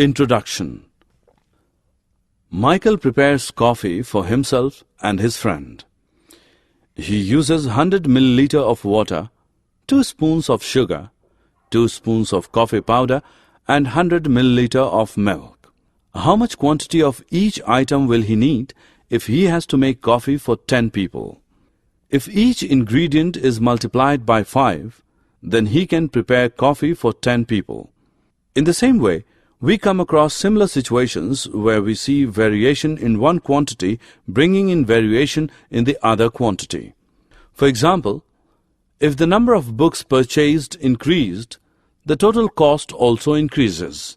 Introduction. Michael prepares coffee for himself and his friend. He uses 100 milliliter of water, 2 spoons of sugar, 2 spoons of coffee powder and 100 milliliter of milk. How much quantity of each item will he need if he has to make coffee for 10 people? If each ingredient is multiplied by 5, then he can prepare coffee for 10 people. In the same way, we come across similar situations where we see variation in one quantity bringing in variation in the other quantity. For example, if the number of books purchased increased, the total cost also increases.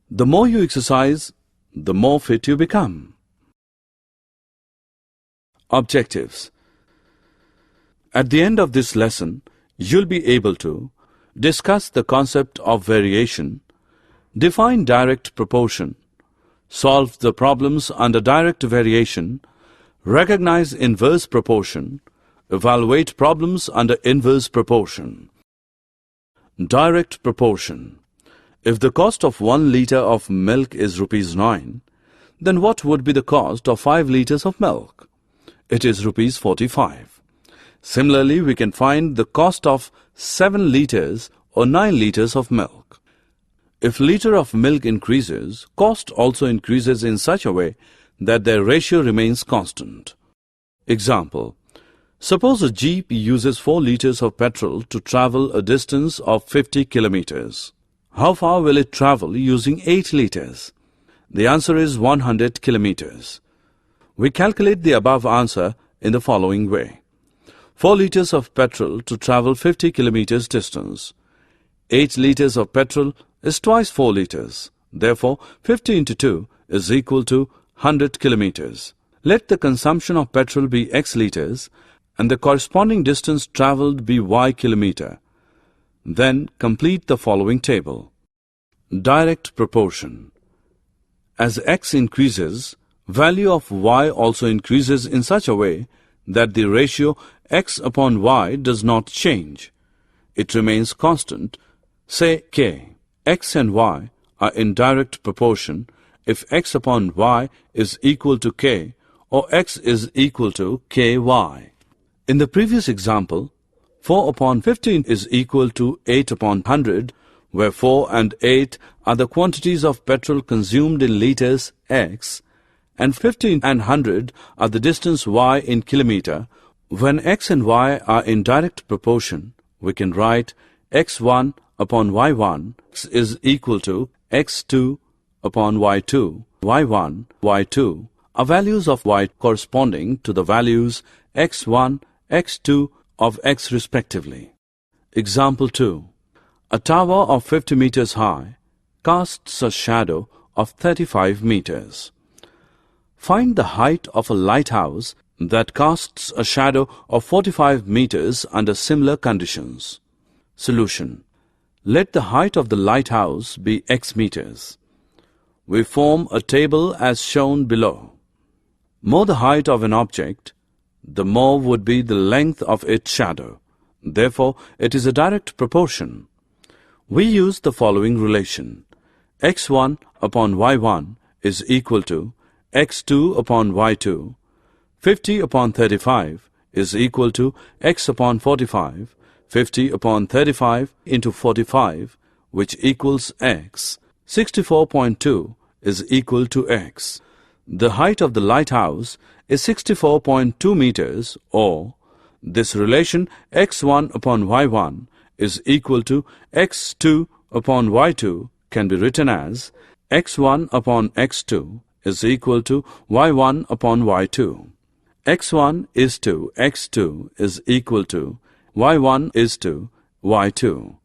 The more you exercise, the more fit you become. Objectives. At the end of this lesson, you'll be able to discuss the concept of variation, define direct proportion, solve the problems under direct variation, recognize inverse proportion, evaluate problems under inverse proportion. Direct proportion. If the cost of 1 liter of milk is ₹9, then what would be the cost of 5 liters of milk? It is ₹45. Similarly, we can find the cost of 7 liters or 9 liters of milk. If liter of milk increases, cost also increases in such a way that their ratio remains constant. Example. Suppose a jeep uses 4 liters of petrol to travel a distance of 50 kilometers. How far will it travel using 8 liters? The answer is 100 kilometers. We calculate the above answer in the following way. 4 liters of petrol to travel 50 kilometers distance. 8 liters of petrol is twice 4 liters. Therefore, 50 into 2 is equal to 100 kilometers. Let the consumption of petrol be X liters and the corresponding distance travelled be Y kilometer. Then complete the following table. Direct proportion. As X increases, value of Y also increases in such a way that the ratio X upon Y does not change. It remains constant, say K. X and Y are in direct proportion if X upon Y is equal to K or X is equal to KY. In the previous example, 4 upon 15 is equal to 8 upon 100, where 4 and 8 are the quantities of petrol consumed in liters X, and 15 and 100 are the distance Y in kilometer. When X and Y are in direct proportion, we can write X1 upon Y1 is equal to X2 upon Y2. Y1, Y2 are values of Y corresponding to the values X1, X2 of X respectively. Example 2. A tower of 50 meters high casts a shadow of 35 meters. Find the height of a lighthouse that casts a shadow of 45 meters under similar conditions. Solution. Let the height of the lighthouse be X meters. We form a table as shown below. More the height of an object, the more would be the length of its shadow. Therefore, it is a direct proportion. We use the following relation. X1 upon Y1 is equal to X2 upon Y2. 50 upon 35 is equal to X upon 45. 50 upon 35 into 45, which equals X. 64.2 is equal to X. The height of the lighthouse is 64.2 meters, or this relation X1 upon Y1 is equal to X2 upon Y2 can be written as X1 upon X2 is equal to Y1 upon Y2. X1 is to X2 is equal to Y1 is to Y2.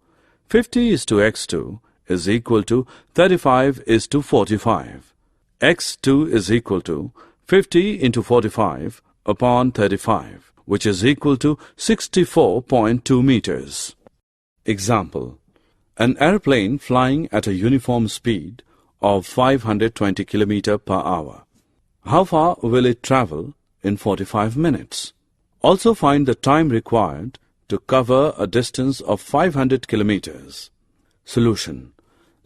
50 is to X2 is equal to 35 is to 45. X2 is equal to 50 into 45 upon 35, which is equal to 64.2 meters. Example. An airplane flying at a uniform speed of 520 km per hour. How far will it travel in 45 minutes? Also find the time required to cover a distance of 500 kilometers. Solution.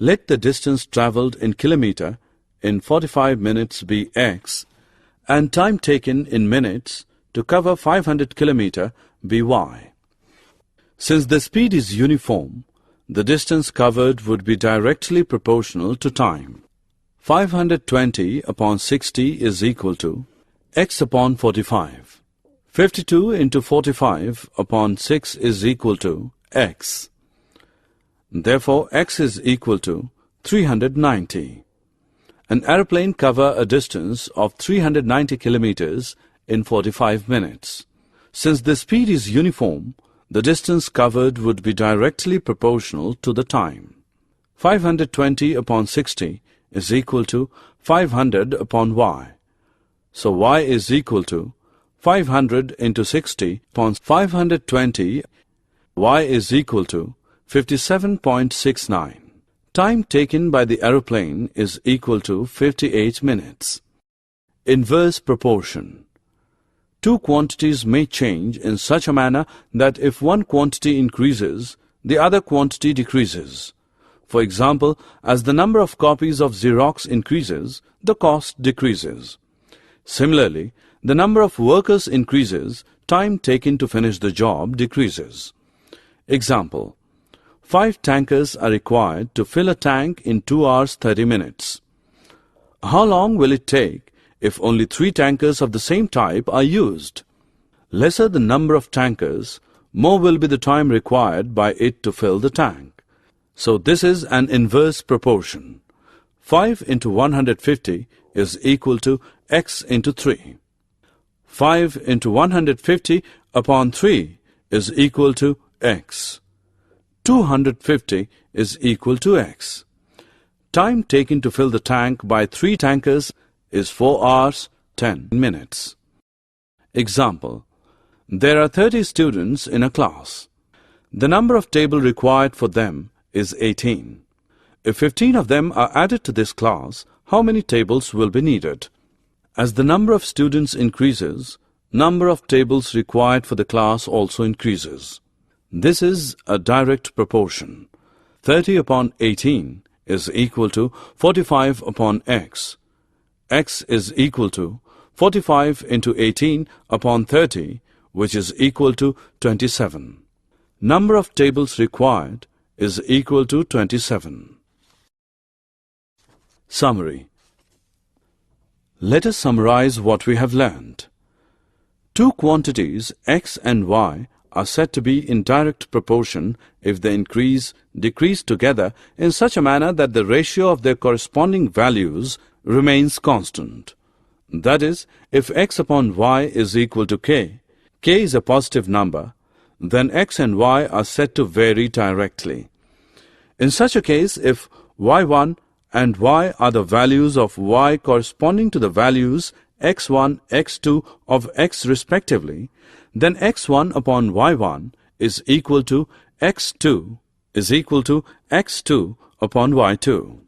let the distance travelled in kilometre in 45 minutes be x and time taken in minutes to cover 500 kilometre be y. Since the speed is uniform, the distance covered would be directly proportional to time. 520 upon 60 is equal to x upon 45. 52 into 45 upon 6 is equal to x. Therefore, x is equal to 390. An aeroplane cover a distance of 390 kilometers in 45 minutes. Since the speed is uniform, the distance covered would be directly proportional to the time. 520 upon 60 is equal to 500 upon y. So y is equal to 500 into 60 upon 520. Y is equal to 57.69. Time taken by the aeroplane is equal to 58 minutes. Inverse proportion. Two quantities may change in such a manner that if one quantity increases, the other quantity decreases. For example, as the number of copies of Xerox increases, the cost decreases. Similarly, the number of workers increases, time taken to finish the job decreases. Example: 5 tankers are required to fill a tank in 2 hours 30 minutes. How long will it take if only 3 tankers of the same type are used? Lesser the number of tankers, more will be the time required by it to fill the tank. So this is an inverse proportion. 5 into 150 is equal to x into 3. 5 into 150 upon 3 is equal to x. 250 is equal to x. Time taken to fill the tank by 3 tankers is 4 hours 10 minutes. Example: there are 30 students in a class. The number of tables required for them is 18. If 15 of them are added to this class, how many tables will be needed? As the number of students increases, number of tables required for the class also increases. This is a direct proportion. 30 upon 18 is equal to 45 upon x. X is equal to 45 into 18 upon 30, which is equal to 27. Number of tables required is equal to 27. Summary. Let us summarize what we have learned. Two quantities x and y are said to be in direct proportion if they decrease together in such a manner that the ratio of their corresponding values remains constant. That is, if x upon y is equal to k is a positive number, then x and y are said to vary directly. In such a case, if y1 and y are the values of y corresponding to the values x1, x2 of x respectively, then x1 upon y1 is equal to x2 upon y2.